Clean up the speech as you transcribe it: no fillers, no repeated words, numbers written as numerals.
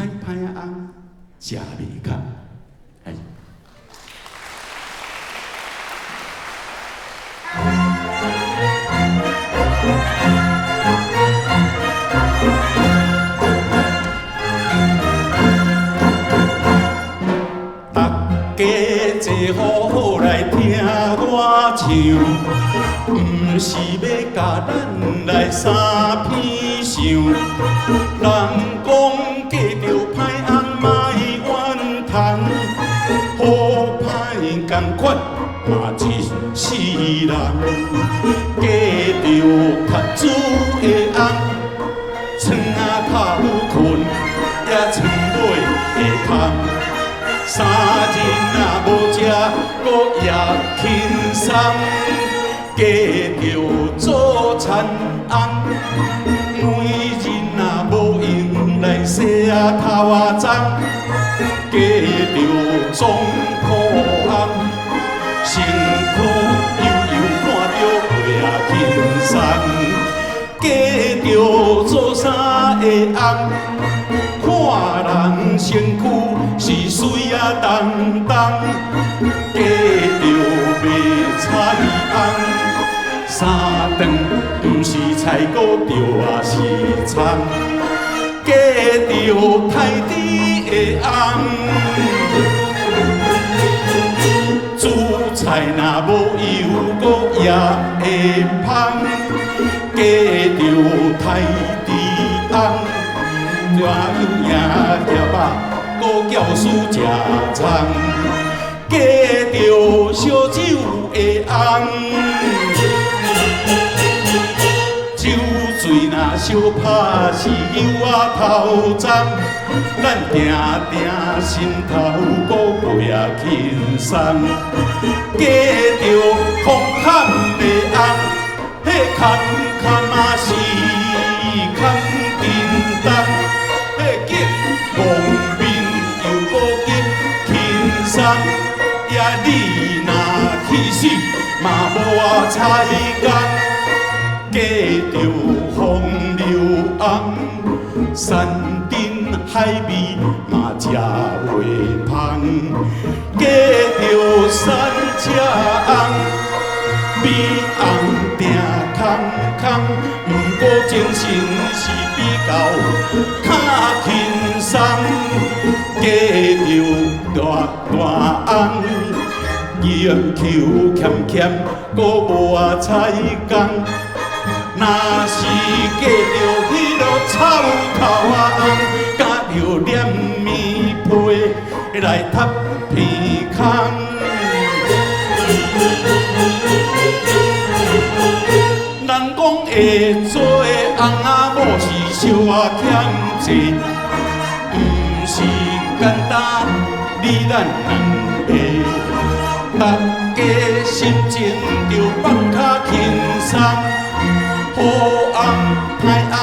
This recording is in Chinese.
歹红，食袂空。哎。大家坐好来听我唱，毋是要甲咱来三片想。人讲嫁着歹翁莫怨叹，好歹同款嘛一世人。嫁着读书的翁，床头困也床尾会通。三日若无食，搁也轻松。嫁着做田翁，每日若无用来洗头仔脏。嫁着总苦红，身躯悠悠看着过也轻松。嫁着做衫的翁，看人身躯是水啊重重，嫁着卖菜翁，三顿毋是菜骨着也是葱，嫁着太猪的翁，煮菜若无油搁也会芳，嫁着太猪翁。热油赢夹肉，搁教书食葱，嫁着烧酒的翁，酒醉若烧拍是油仔头脏，咱定定心头搁过也轻松，嫁着空坎的翁，迄坎坎嘛是坎叮当。蒙面又搁紧轻松，也你若去死，嘛无我彩工。嫁着风流翁，山珍海味嘛食袂芳。嫁着山车翁，美红定空空，毋过精神是比较较轻松。嫁着大翁，叶口欠欠，搁无啊彩工。若是嫁着迄落草头仔翁，甲着黏棉被来ทับ鼻空。人讲会做的翁仔某是小啊欠济，毋是简单你咱人的，大家心情着放较轻松，好翁歹翁。